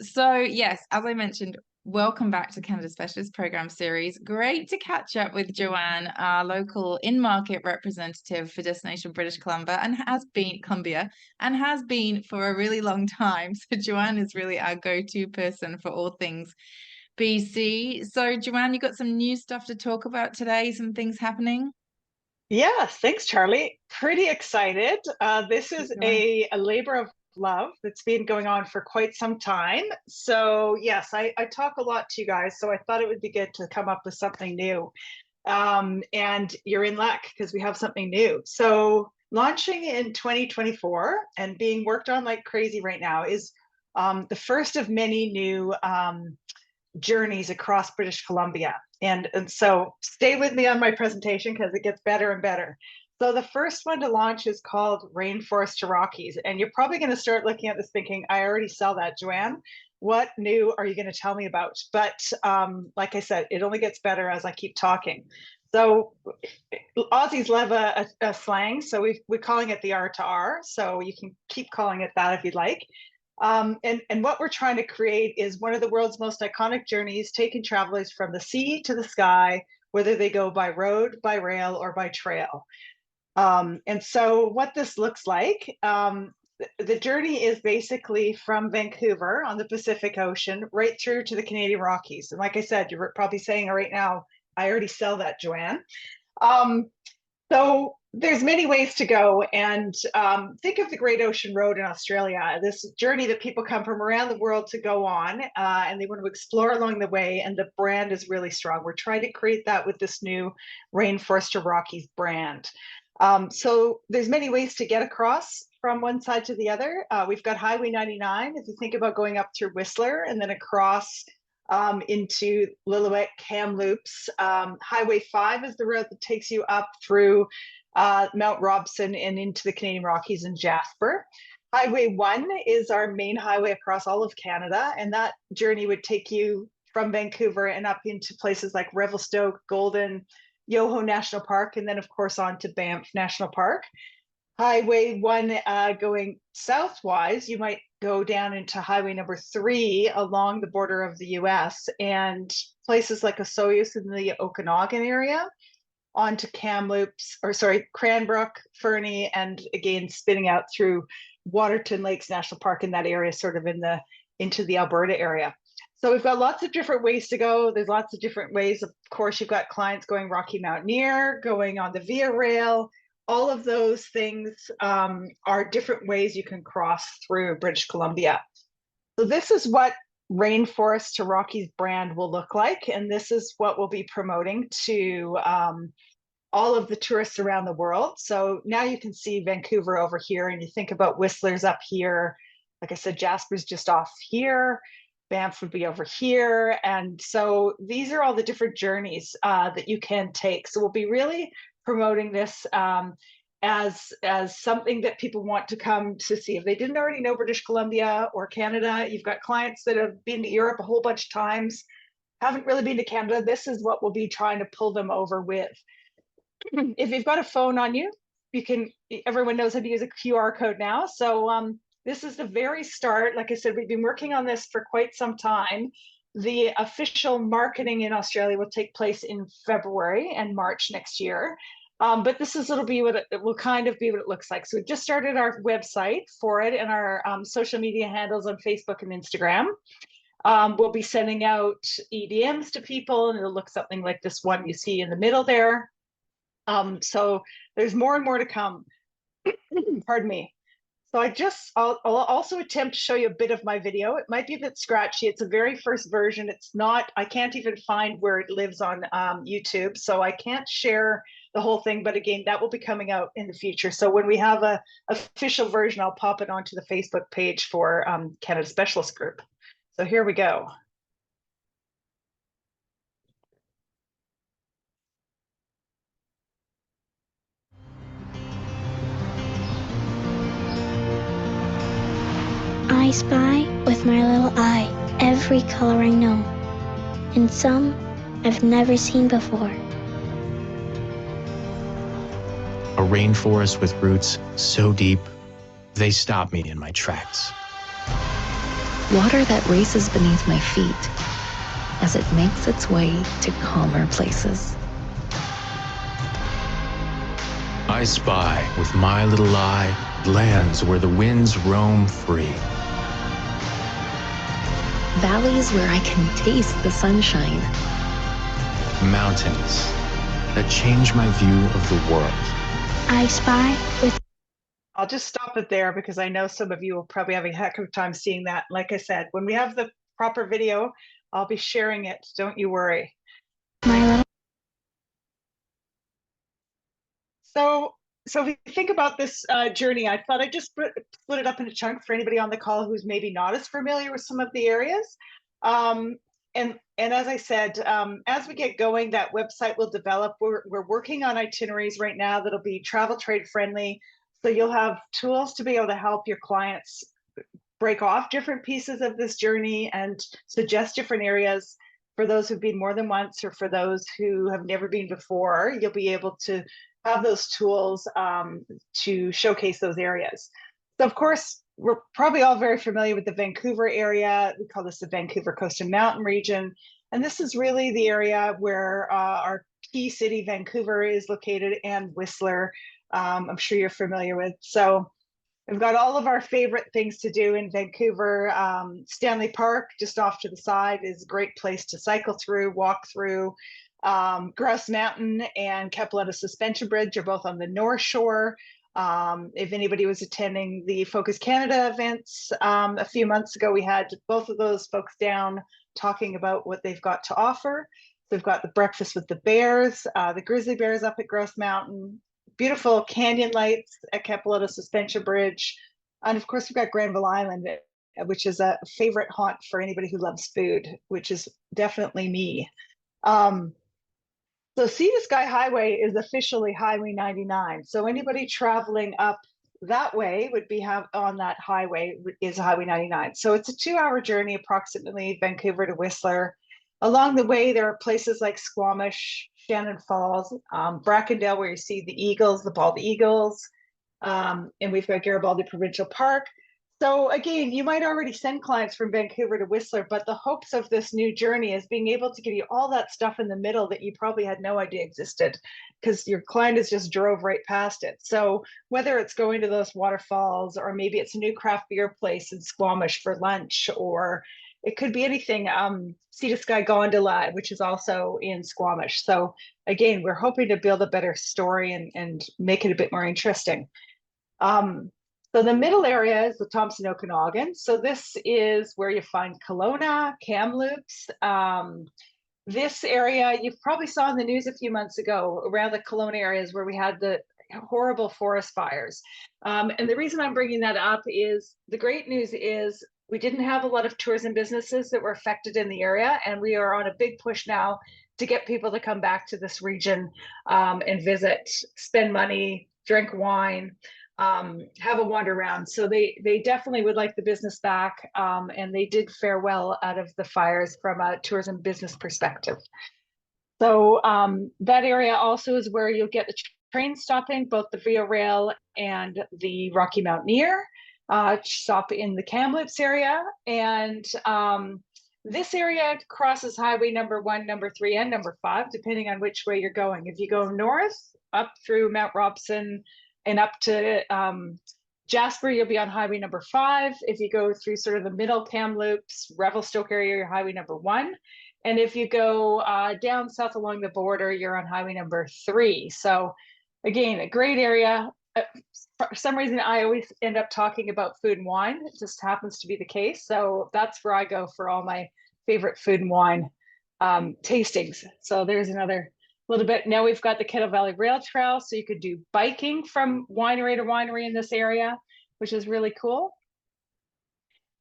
So, yes, as I mentioned, welcome back to Canada Specialist Program Series. Great to catch up with Joanne, our local in-market representative for Destination British Columbia, and has been for a really long time. So, Joanne is really our go-to person for all things BC. So, Joanne, you got some new stuff to talk about today, some things happening? Yes, thanks, Charlie. Pretty excited. This is Joanne. a labor of love that's been going on for quite some time. So, yes, I talk a lot to you guys, so I thought it would be good to come up with something new. And you're in luck because we have something new. So, launching in 2024 and being worked on like crazy right now is the first of many new journeys across British Columbia. And so stay with me on my presentation because it gets better and better. So the first one to launch is called Rainforest to Rockies. And you're probably going to start looking at this thinking, I already sell that, Joanne. What new are you going to tell me about? But like I said, it only gets better as I keep talking. So Aussies love a slang. So we're calling it the R to R. So you can keep calling it that if you'd like. And what we're trying to create is one of the world's most iconic journeys, taking travelers from the sea to the sky, whether they go by road, by rail, or by trail. And so what this looks like, the journey is basically from Vancouver on the Pacific Ocean right through to the Canadian Rockies. And like I said, you're probably saying right now, I already sell that, Joanne. Um, so there's many ways to go, and think of the Great Ocean Road in Australia, this journey that people come from around the world to go on, and they want to explore along the way, and the brand is really strong. We're trying to create that with this new Rainforest to Rockies brand. So there's many ways to get across from one side to the other. We've got Highway 99, if you think about going up through Whistler and then across into Lillooet, Kamloops. Highway 5 is the road that takes you up through Mount Robson and into the Canadian Rockies and Jasper. Highway 1 is our main highway across all of Canada, and that journey would take you from Vancouver and up into places like Revelstoke, Golden, Yoho National Park, and then, of course, on to Banff National Park. Highway 1 going southwise, you might go down into Highway number 3 along the border of the US and places like Osoyoos in the Okanagan area, onto Kamloops, or sorry, Cranbrook, Fernie, and again spinning out through Waterton Lakes National Park in that area, sort of into the Alberta area. So we've got lots of different ways to go. There's lots of different ways. Of course, you've got clients going Rocky Mountaineer, going on the Via Rail. All of those things are different ways you can cross through British Columbia. So this is what Rainforest to Rockies brand will look like. And this is what we'll be promoting to all of the tourists around the world. So now you can see Vancouver over here, and you think about Whistler's up here. Like I said, Jasper's just off here. Banff would be over here. And so these are all the different journeys that you can take. So we'll be really promoting this as something that people want to come to see. If they didn't already know British Columbia or Canada, you've got clients that have been to Europe a whole bunch of times, haven't really been to Canada. This is what we'll be trying to pull them over with. If you've got a phone on you, everyone knows how to use a QR code now. So this is the very start. Like I said, we've been working on this for quite some time. The official marketing in Australia will take place in February and March next year. But it'll be what it will kind of be what it looks like. So we've just started our website for it and our social media handles on Facebook and Instagram. We'll be sending out EDMs to people, and it'll look something like this one you see in the middle there. So there's more and more to come. Pardon me. So I'll also attempt to show you a bit of my video. It might be a bit scratchy. It's a very first version. I can't even find where it lives on YouTube, so I can't share the whole thing. But again, that will be coming out in the future. So when we have a official version, I'll pop it onto the Facebook page for Canada Specialist Group. So here we go. I spy with my little eye every color I know, and some I've never seen before. A rainforest with roots so deep, they stop me in my tracks. water that races beneath my feet as it makes its way to calmer places. I spy with my little eye lands where the winds roam free. Valleys where I can taste the sunshine. Mountains that change my view of the world. I spy with I'll just stop it there because I know some of you will probably have a heck of a time seeing that. Like I said, when we have the proper video, I'll be sharing it. Don't you worry. my little So if you think about this journey, I thought I'd just split it up into chunks for anybody on the call who's maybe not as familiar with some of the areas. And as I said, as we get going, that website will develop. We're working on itineraries right now that'll be travel trade friendly. So you'll have tools to be able to help your clients break off different pieces of this journey and suggest different areas for those who've been more than once or for those who have never been before. You'll be able to have those tools to showcase those areas. So of course, we're probably all very familiar with the Vancouver area. We call this the Vancouver Coast and Mountain region. And this is really the area where our key city, Vancouver, is located, and Whistler, I'm sure you're familiar with. So we've got all of our favorite things to do in Vancouver. Stanley Park, just off to the side, is a great place to cycle through, walk through. Grouse Mountain and Capilano Suspension Bridge are both on the North Shore. If anybody was attending the Focus Canada events a few months ago, we had both of those folks down talking about what they've got to offer. So we've got the breakfast with the bears, the grizzly bears up at Grouse Mountain, beautiful canyon lights at Capilano Suspension Bridge. And of course, we've got Granville Island, which is a favorite haunt for anybody who loves food, which is definitely me. So Sea to Sky Highway is officially Highway 99. So anybody traveling up that way would be on that highway is Highway 99. So it's a 2-hour journey, approximately, Vancouver to Whistler. Along the way, there are places like Squamish, Shannon Falls, Brackendale, where you see the eagles, the bald eagles, and we've got Garibaldi Provincial Park. So again, you might already send clients from Vancouver to Whistler, but the hopes of this new journey is being able to give you all that stuff in the middle that you probably had no idea existed because your client has just drove right past it. So whether it's going to those waterfalls, or maybe it's a new craft beer place in Squamish for lunch, or it could be anything. Sea to Sky Gondola, which is also in Squamish. So again, we're hoping to build a better story and make it a bit more interesting. So the middle area is the Thompson Okanagan. So this is where you find Kelowna, Kamloops. This area you probably saw in the news a few months ago around the Kelowna areas where we had the horrible forest fires. And the reason I'm bringing that up is the great news is we didn't have a lot of tourism businesses that were affected in the area, and we are on a big push now to get people to come back to this region and visit, spend money, drink wine, have a wander around. So they definitely would like the business back, and they did fare well out of the fires from a tourism business perspective. So that area also is where you'll get the train stopping, both the Via Rail and the Rocky Mountaineer stop in the Kamloops area. And this area crosses highway number 1, number 3, and number 5, depending on which way you're going. If you go north, up through Mount Robson and up to Jasper, you'll be on highway number 5. If you go through sort of the middle Kamloops, Revelstoke area, you're highway number 1. And if you go down south along the border, you're on highway number 3. So again, a great area. For some reason, I always end up talking about food and wine. It just happens to be the case. So that's where I go for all my favorite food and wine tastings. So there's another little bit. Now we've got the Kettle Valley Rail Trail. So you could do biking from winery to winery in this area, which is really cool.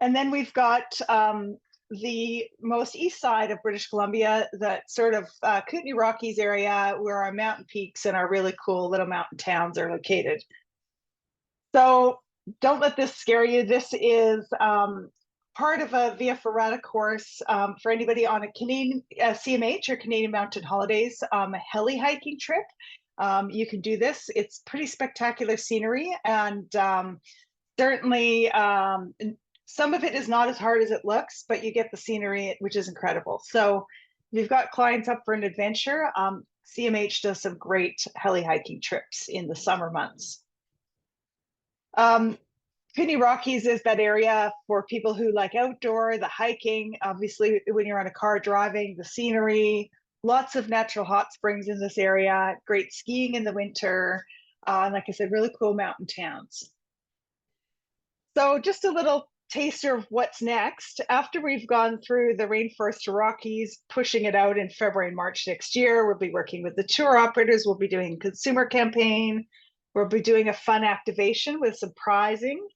And then we've got the most east side of British Columbia, that sort of Kootenay Rockies area, where our mountain peaks and our really cool little mountain towns are located. So don't let this scare you. This is part of a Via Ferrata course for anybody on a Canadian CMH or Canadian Mountain Holidays heli hiking trip. You can do this. It's pretty spectacular scenery, and certainly Some of it is not as hard as it looks, but you get the scenery, which is incredible. So if you've got clients up for an adventure, CMH does some great heli hiking trips in the summer months. Pitney Rockies is that area for people who like outdoor, the hiking. Obviously, when you're on a car driving, the scenery, lots of natural hot springs in this area, great skiing in the winter. And like I said, really cool mountain towns. So just a little taster of what's next. After we've gone through the Rainforest to Rockies, pushing it out in February and March next year, we'll be working with the tour operators. We'll be doing consumer campaign. We'll be doing a fun activation with some prizing.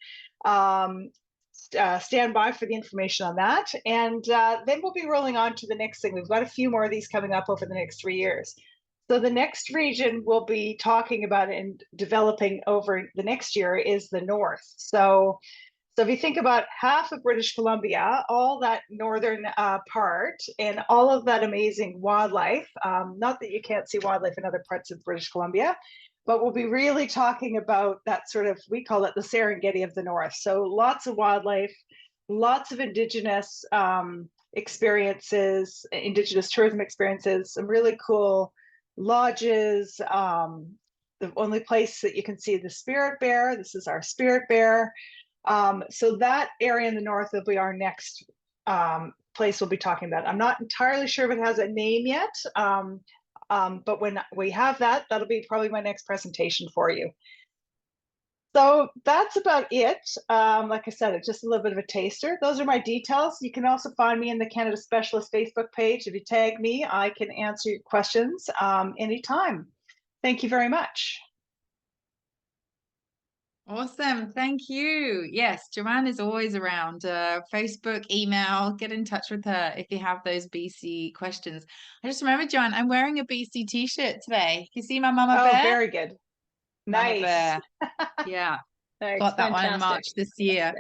Stand by for the information on that. And then we'll be rolling on to the next thing. We've got a few more of these coming up over the next 3 years. So the next region we'll be talking about and developing over the next year is the North. So if you think about half of British Columbia, all that northern part, and all of that amazing wildlife, not that you can't see wildlife in other parts of British Columbia, but we'll be really talking about that sort of, we call it the Serengeti of the North. So lots of wildlife, lots of Indigenous experiences, Indigenous tourism experiences, some really cool lodges. The only place that you can see the spirit bear, this is our spirit bear. So that area in the north will be our next place we'll be talking about. I'm not entirely sure if it has a name yet, but when we have that, that'll be probably my next presentation for you. So that's about it. Like I said, it's just a little bit of a taster. Those are my details. You can also find me in the Canada Specialist Facebook page. If you tag me, I can answer your questions anytime. Thank you very much. Awesome. Thank you. Yes, Joanne is always around. Facebook, email, get in touch with her if you have those BC questions. I just remember, Joanne, I'm wearing a BC t-shirt today. You see my mama bear? Oh, very good. Mama Nice. bear. Yeah. Nice. Got that one in Fantastic. March this year.